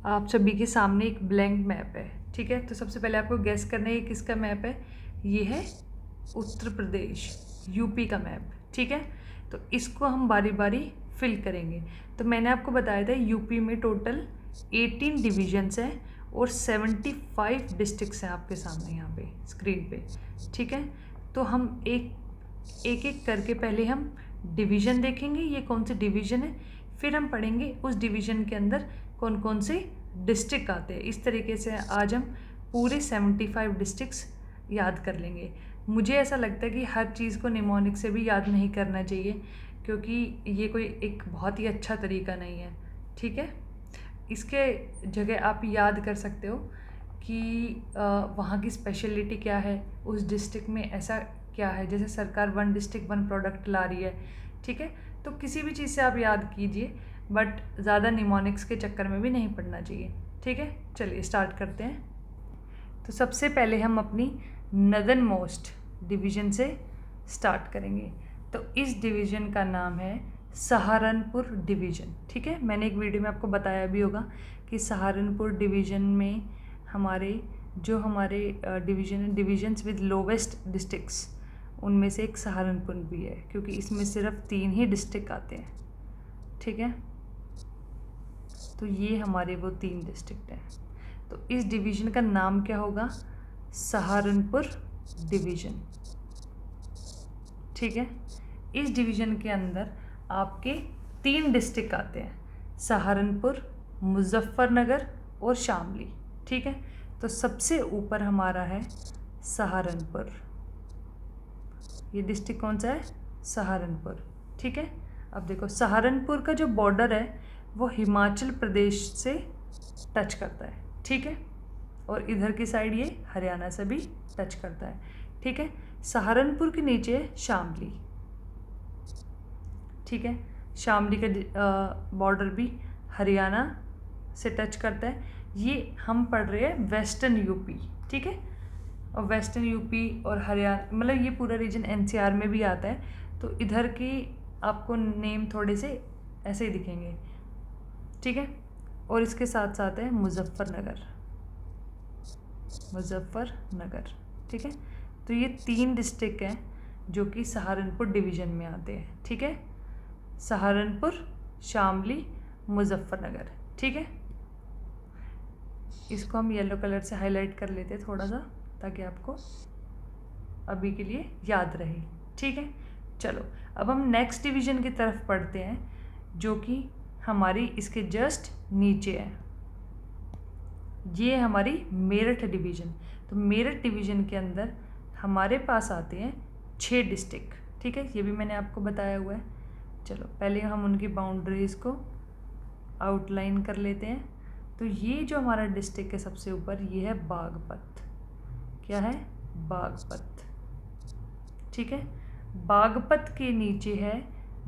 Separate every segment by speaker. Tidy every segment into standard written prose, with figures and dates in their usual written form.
Speaker 1: आप सभी के सामने एक ब्लैंक मैप है, ठीक है। तो सबसे पहले आपको गैस करना है ये किसका मैप है। ये है उत्तर प्रदेश, यूपी का मैप, ठीक है। तो इसको हम बारी बारी फिल करेंगे। तो मैंने आपको बताया था यूपी में टोटल 18 डिविजन्स हैं और 75 डिस्ट्रिक्ट्स हैं आपके सामने यहाँ पे स्क्रीन पे, ठीक है। तो हम एक एक करके पहले हम डिवीज़न देखेंगे, ये कौन सी डिवीज़न है, फिर हम पढ़ेंगे उस डिवीज़न के अंदर कौन कौन से डिस्ट्रिक्ट आते हैं। इस तरीके से आज हम पूरे 75 डिस्ट्रिक्ट्स याद कर लेंगे। मुझे ऐसा लगता है कि हर चीज़ को निमोनिक से भी याद नहीं करना चाहिए, क्योंकि ये कोई एक बहुत ही अच्छा तरीका नहीं है, ठीक है। इसके जगह आप याद कर सकते हो कि वहाँ की स्पेशलिटी क्या है, उस डिस्ट्रिक्ट में ऐसा क्या है। जैसे सरकार 1 डिस्ट्रिक्ट 1 प्रोडक्ट ला रही है, ठीक है। तो किसी भी चीज़ से आप याद कीजिए, बट ज़्यादा निमोनिक्स के चक्कर में भी नहीं पड़ना चाहिए, ठीक है। चलिए स्टार्ट करते हैं। तो सबसे पहले हम अपनी नदर्न मोस्ट डिवीज़न से स्टार्ट करेंगे। तो इस डिवीज़न का नाम है सहारनपुर डिवीज़न, ठीक है। मैंने एक वीडियो में आपको बताया भी होगा कि सहारनपुर डिवीज़न में हमारे डिवीजन्स विद लोवेस्ट डिस्ट्रिक्ट्स, उनमें से एक सहारनपुर भी है, क्योंकि इसमें सिर्फ 3 ही डिस्ट्रिक्ट आते हैं, ठीक है। तो ये हमारे वो 3 डिस्ट्रिक्ट हैं। तो इस डिवीज़न का नाम क्या होगा, सहारनपुर डिवीज़न, ठीक है। इस डिवीज़न के अंदर आपके 3 डिस्ट्रिक्ट आते हैं, सहारनपुर, मुजफ्फरनगर और शामली, ठीक है। तो सबसे ऊपर हमारा है सहारनपुर। ये डिस्ट्रिक्ट कौन सा है, सहारनपुर, ठीक है। अब देखो सहारनपुर का जो बॉर्डर है वो हिमाचल प्रदेश से टच करता है, ठीक है। और इधर की साइड ये हरियाणा से भी टच करता है, ठीक है। सहारनपुर के नीचे है शामली, ठीक है। शामली का बॉर्डर भी हरियाणा से टच करता है। ये हम पढ़ रहे हैं वेस्टर्न यूपी, ठीक है। और वेस्टर्न यूपी और हरियाणा, मतलब ये पूरा रीजन एनसीआर में भी आता है। तो इधर की आपको नेम थोड़े से ऐसे ही दिखेंगे, ठीक है। और इसके साथ साथ है मुजफ्फरनगर, ठीक है। तो ये 3 डिस्ट्रिक्ट हैं जो कि सहारनपुर डिवीज़न में आते हैं, ठीक है। सहारनपुर, शामली, मुजफ्फरनगर, ठीक है। इसको हम येलो कलर से हाईलाइट कर लेते हैं थोड़ा सा, ताकि आपको अभी के लिए याद रहे, ठीक है। चलो अब हम नेक्स्ट डिवीज़न की तरफ पढ़ते हैं, जो कि हमारी इसके जस्ट नीचे है। ये हमारी मेरठ डिवीज़न। तो मेरठ डिवीज़न के अंदर हमारे पास आते हैं 6 डिस्ट्रिक्ट, ठीक है। ये भी मैंने आपको बताया हुआ है। चलो पहले हम उनकी बाउंड्रीज़ को आउटलाइन कर लेते हैं। तो ये जो हमारा डिस्ट्रिक्ट है सबसे ऊपर, ये है बागपत। क्या है, बागपत, ठीक है। बागपत के नीचे है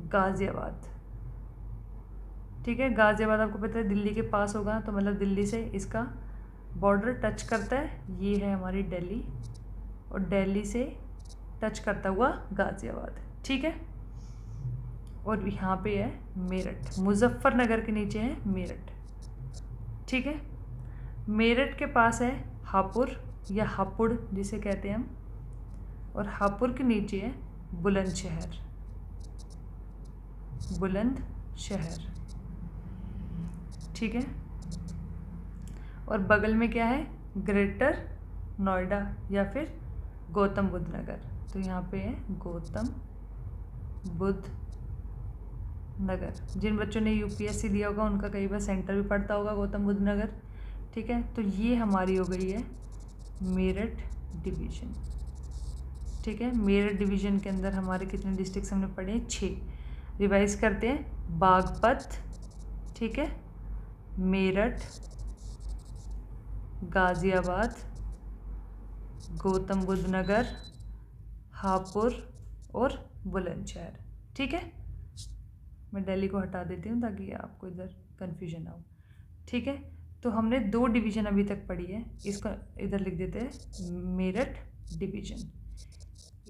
Speaker 1: गाज़ियाबाद, ठीक है। गाज़ियाबाद आपको पता है दिल्ली के पास होगा, तो मतलब दिल्ली से इसका बॉर्डर टच करता है। ये है हमारी दिल्ली, और दिल्ली से टच करता हुआ गाज़ियाबाद, ठीक है। और यहाँ पे है मेरठ, मुजफ्फरनगर के नीचे है मेरठ, ठीक है। मेरठ के पास है हापुड़ या हापुड़ जिसे कहते हैं हम, और हापुड़ के नीचे है बुलंदशहर, बुलंदशहर, ठीक है। और बगल में क्या है, ग्रेटर नोएडा या फिर गौतम बुद्ध नगर। तो यहाँ पे है गौतम बुद्ध नगर। जिन बच्चों ने यूपीएससी दिया होगा उनका कई बार सेंटर भी पड़ता होगा गौतम बुद्ध नगर, ठीक है। तो ये हमारी हो गई है मेरठ डिवीज़न, ठीक है। मेरठ डिवीज़न के अंदर हमारे कितने डिस्ट्रिक्ट हमने पढ़े हैं, 6। रिवाइज करते हैं, बागपत, ठीक है, मेरठ, गाज़ियाबाद, गौतम बुद्ध नगर, हापुड़ और बुलंदशहर, ठीक है। मैं दिल्ली को हटा देती हूँ ताकि आपको इधर कन्फ्यूजन ना हो, ठीक है। तो हमने 2 डिवीज़न अभी तक पढ़ी है, इसको इधर लिख देते हैं मेरठ डिवीज़न।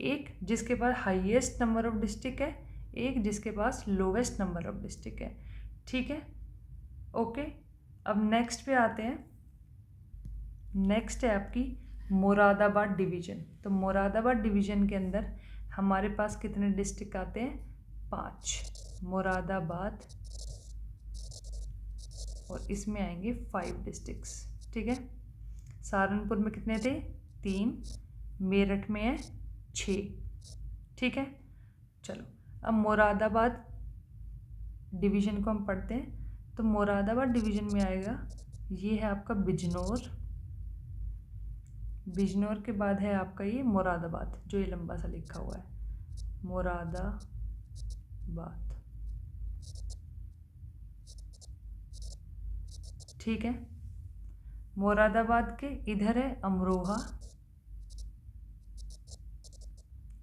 Speaker 1: एक जिसके पास हाईएस्ट नंबर ऑफ डिस्ट्रिक्ट है, एक जिसके पास लोवेस्ट नंबर ऑफ डिस्ट्रिक्ट है, ठीक है। ओके, अब नेक्स्ट पे आते हैं। नेक्स्ट है आपकी मुरादाबाद डिवीज़न। तो मुरादाबाद डिवीज़न के अंदर हमारे पास कितने डिस्ट्रिक्ट आते हैं? 5। मुरादाबाद, और इसमें आएंगे 5 डिस्ट्रिक्ट्स। ठीक है। सहारनपुर में कितने थे? 3। मेरठ में है 6। ठीक है। चलो अब मुरादाबाद डिवीज़न को हम पढ़ते हैं। तो मुरादाबाद डिवीज़न में आएगा, ये है आपका बिजनौर। बिजनौर के बाद है आपका ये मुरादाबाद, जो ये लंबा सा लिखा हुआ है, मुरादाबाद। ठीक है। मुरादाबाद के इधर है अमरोहा।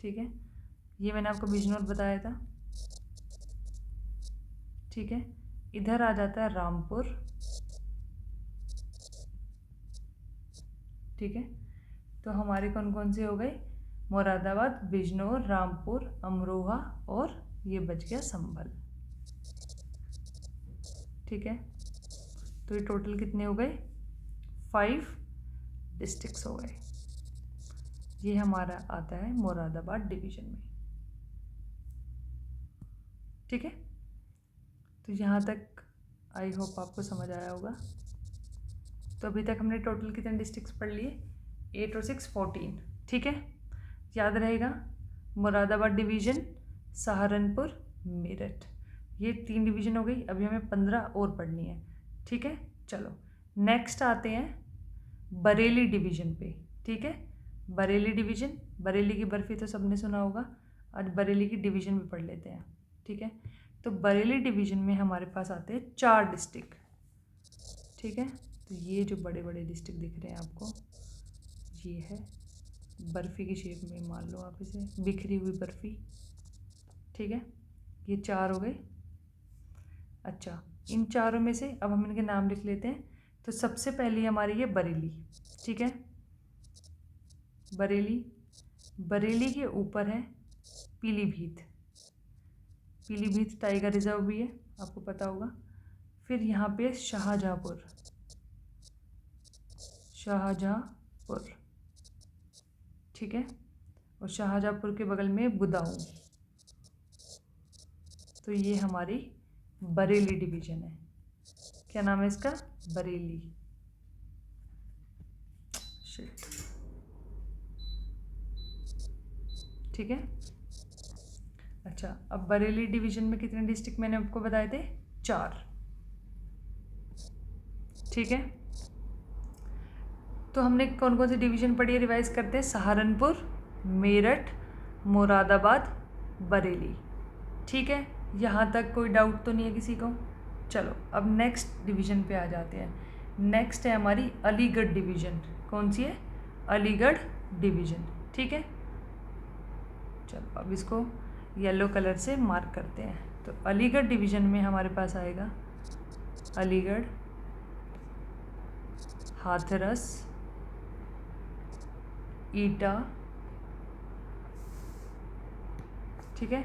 Speaker 1: ठीक है, ये मैंने आपको बिजनौर बताया था। ठीक है, इधर आ जाता है रामपुर। ठीक है, तो हमारे कौन कौन से हो गए? मुरादाबाद, बिजनौर, रामपुर, अमरोहा और ये बच गया संभल। ठीक है, तो ये टोटल कितने हो गए? 5 डिस्ट्रिक्ट्स हो गए। ये हमारा आता है मुरादाबाद डिवीज़न में। ठीक है, तो यहाँ तक आई होप आपको समझ आया होगा। तो अभी तक हमने टोटल कितने डिस्ट्रिक्ट्स पढ़ लिए? 8 और 6 14। ठीक है, याद रहेगा मुरादाबाद डिवीज़न, सहारनपुर, मेरठ, ये 3 डिवीज़न हो गई। अभी हमें 15 और पढ़नी है। ठीक है, चलो नेक्स्ट आते हैं बरेली डिवीज़न पे। ठीक है, बरेली डिवीज़न, बरेली की बर्फ़ी तो सबने सुना होगा। आज बरेली की डिवीज़न भी पढ़ लेते हैं। ठीक है, तो बरेली डिवीज़न में हमारे पास आते हैं 4 डिस्ट्रिक्ट। ठीक है, तो ये जो बड़े बड़े डिस्ट्रिक्ट दिख रहे हैं आपको, ये है बर्फ़ी की शेप में, मान लो आप इसे बिखरी हुई बर्फ़ी। ठीक है, ये 4 हो गए। अच्छा, इन चारों में से अब हम इनके नाम लिख लेते हैं। तो सबसे पहली हमारी है बरेली। ठीक है, बरेली, बरेली के ऊपर है पीलीभीत। पीलीभीत टाइगर रिजर्व भी है, आपको पता होगा। फिर यहाँ पे शाहजहाँपुर, शाहजहाँपुर। ठीक है, और शाहजहाँपुर के बगल में बुदाऊं। तो ये हमारी बरेली डिवीज़न है। क्या नाम है इसका? बरेली। शिट। ठीक है, अच्छा, अब बरेली डिवीज़न में कितने डिस्ट्रिक्ट मैंने आपको बताए थे? 4। ठीक है, तो हमने कौन कौन सी डिवीज़न पढ़ी है, रिवाइज करते हैं। सहारनपुर, मेरठ, मुरादाबाद, बरेली। ठीक है, यहाँ तक कोई डाउट तो नहीं है किसी को? चलो अब नेक्स्ट डिवीज़न पे आ जाते हैं। नेक्स्ट है हमारी अलीगढ़ डिवीज़न। कौन सी है? अलीगढ़ डिवीज़न। ठीक है, चलो अब इसको येलो कलर से मार्क करते हैं। तो अलीगढ़ डिवीज़न में हमारे पास आएगा अलीगढ़, हाथरस, ईटा। ठीक है,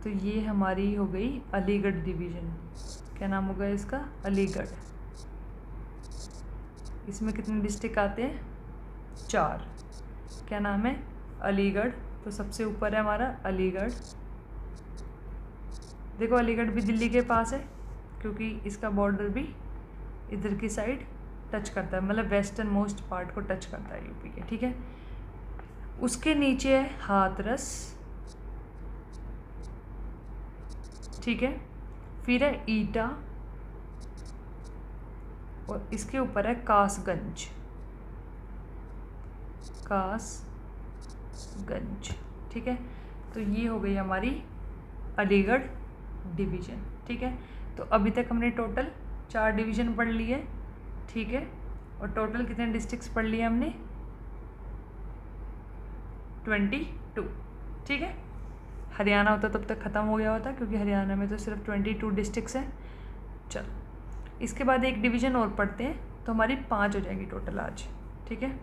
Speaker 1: तो ये हमारी हो गई अलीगढ़ डिवीज़न। क्या नाम होगा इसका? अलीगढ़। इसमें कितने डिस्ट्रिक्ट आते हैं? 4। क्या नाम है? अलीगढ़। तो सबसे ऊपर है हमारा अलीगढ़। देखो अलीगढ़ भी दिल्ली के पास है, क्योंकि इसका बॉर्डर भी इधर की साइड टच करता है, मतलब वेस्टर्न मोस्ट पार्ट को टच करता है यूपी के। ठीक है, उसके नीचे है हाथरस। ठीक है, फिर है ईटा, और इसके ऊपर है कासगंज। कासगंज। ठीक है, तो ये हो गई हमारी अलीगढ़ डिवीज़न। ठीक है, तो अभी तक हमने टोटल 4 डिवीज़न पढ़ लिए। ठीक है, और टोटल कितने डिस्ट्रिक्ट्स पढ़ लिए हमने? 22। ठीक है, हरियाणा होता तब तक ख़त्म हो गया होता, क्योंकि हरियाणा में तो सिर्फ 22 डिस्ट्रिक्ट्स हैं। चलो इसके बाद एक डिवीज़न और पढ़ते हैं, तो हमारी 5 हो जाएगी टोटल आज। ठीक है,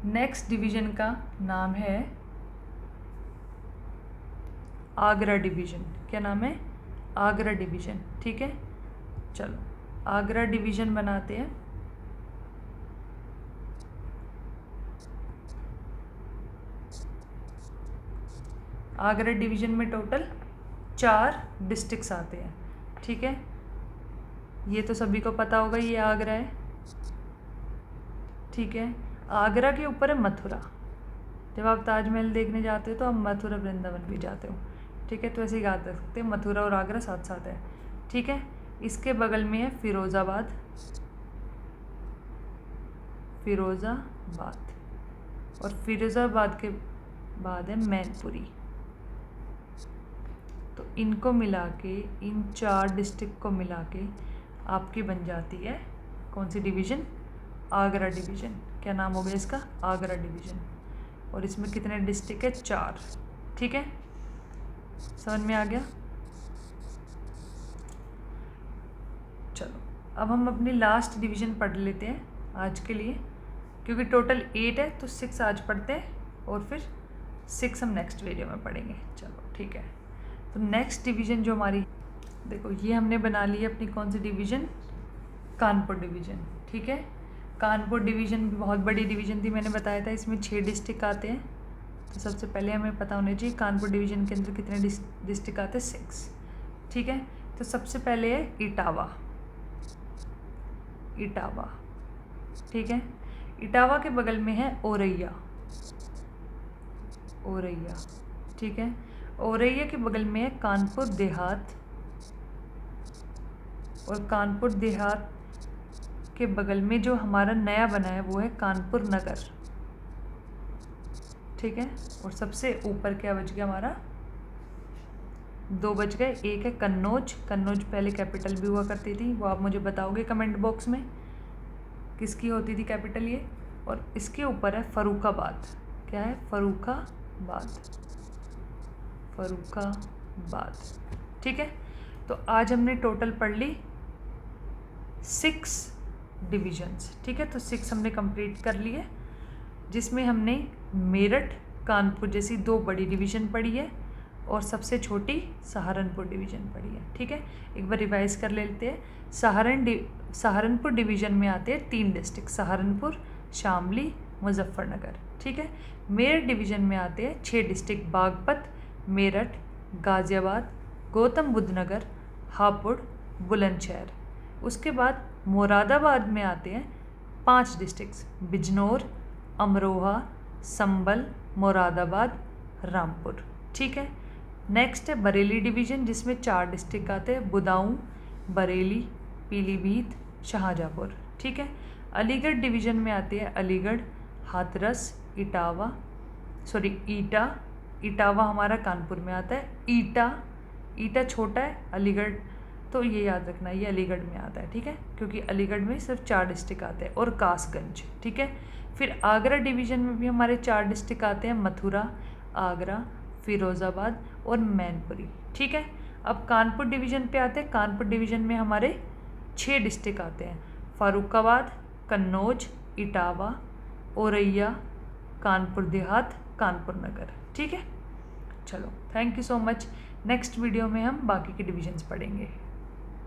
Speaker 1: नेक्स्ट डिवीज़न का नाम है आगरा डिवीज़न। क्या नाम है? आगरा डिवीज़न। ठीक है, चलो आगरा डिवीज़न बनाते हैं। आगरा डिवीज़न में टोटल 4 डिस्ट्रिक्ट्स आते हैं, ठीक है। ये तो सभी को पता होगा, ये आगरा है, ठीक है। आगरा के ऊपर है मथुरा। जब आप ताजमहल देखने जाते हो तो आप मथुरा वृंदावन भी जाते हो, ठीक है। तो ऐसे ही याद रख सकते हैं, मथुरा और आगरा साथ साथ है, ठीक है। इसके बगल में है फिरोज़ाबाद, फिरोज़ाबाद, और फिरोज़ाबाद के बाद है मैनपुरी। तो इनको मिला के, इन 4 डिस्ट्रिक्ट को मिला के आपकी बन जाती है कौन सी डिवीज़न? आगरा डिवीज़न। क्या नाम हो गया इसका? आगरा डिवीज़न। और इसमें कितने डिस्ट्रिक्ट है? 4, ठीक है। समझ में आ गया? चलो अब हम अपनी लास्ट डिवीज़न पढ़ लेते हैं आज के लिए, क्योंकि टोटल 8 है तो 6 आज पढ़ते हैं और फिर 6 हम नेक्स्ट वीडियो में पढ़ेंगे। चलो ठीक है। तो नेक्स्ट डिवीज़न जो हमारी, देखो ये हमने बना ली है अपनी कौन सी डिवीज़न? कानपुर डिवीज़न, ठीक है। कानपुर डिवीज़न भी बहुत बड़ी डिवीज़न थी, मैंने बताया था। इसमें 6 डिस्ट्रिक्ट आते हैं। तो सबसे पहले हमें पता होना चाहिए कानपुर डिवीज़न के अंदर कितने डिस्ट्रिक्ट आते हैं? 6, ठीक है। तो सबसे पहले है इटावा, इटावा, ठीक है। इटावा के बगल में है औरैया, औरैया, ठीक है। औरैया के बगल में है कानपुर देहात, और कानपुर देहात के बगल में जो हमारा नया बना है वो है कानपुर नगर, ठीक है। और सबसे ऊपर क्या बच गया हमारा? 2 बच गए। एक है कन्नौज, कन्नौज पहले कैपिटल भी हुआ करती थी, वो आप मुझे बताओगे कमेंट बॉक्स में किसकी होती थी कैपिटल ये। और इसके ऊपर है फर्रुखाबाद। क्या है? फर्रुखाबाद, फर्रुखाबाद, ठीक है। तो आज हमने टोटल पढ़ ली 6 डिविजन्स, ठीक है। तो 6 हमने कंप्लीट कर लिए, जिसमें हमने मेरठ, कानपुर जैसी 2 बड़ी डिवीज़न पढ़ी है और सबसे छोटी सहारनपुर डिवीज़न पढ़ी है, ठीक है। एक बार रिवाइज कर लेते हैं। सहारनपुर डिवीज़न में आते हैं 3 डिस्ट्रिक्ट, सहारनपुर, शामली, मुजफ्फरनगर, ठीक है। मेरठ डिवीज़न में आते हैं 6 डिस्ट्रिक्ट, बागपत, मेरठ, गाज़ियाबाद, गौतम बुद्ध नगर, हापुड़, बुलंदशहर। उसके बाद मुरादाबाद में आते हैं 5 डिस्ट्रिक्ट्स, बिजनौर, अमरोहा, संभल, मुरादाबाद, रामपुर, ठीक है। नेक्स्ट है बरेली डिवीज़न, जिसमें 4 डिस्ट्रिक्ट आते हैं, बुदाऊं, बरेली, पीलीभीत, शाहजहाँपुर, ठीक है। अलीगढ़ डिवीज़न में आते हैं अलीगढ़, हाथरस, ईटावा, ईटा, इटावा हमारा कानपुर में आता है। ईटा छोटा है, अलीगढ़ तो ये याद रखना ये अलीगढ़ में आता है, ठीक है, क्योंकि अलीगढ़ में सिर्फ 4 डिस्ट्रिक्ट आते हैं, और कासगंज, ठीक है। फिर आगरा डिवीज़न में भी हमारे 4 डिस्ट्रिक्ट आते हैं, मथुरा, आगरा, फिरोज़ाबाद और मैनपुरी, ठीक है। अब कानपुर डिवीज़न पे आते हैं। कानपुर डिवीज़न में हमारे 6 डिस्ट्रिक्ट आते हैं, फर्रुखाबाद, कन्नौज, इटावा, औरैया, कानपुर देहात, कानपुर नगर, ठीक है। चलो thank you so much. Next video में हम बाकी के डिविजन्स पढ़ेंगे।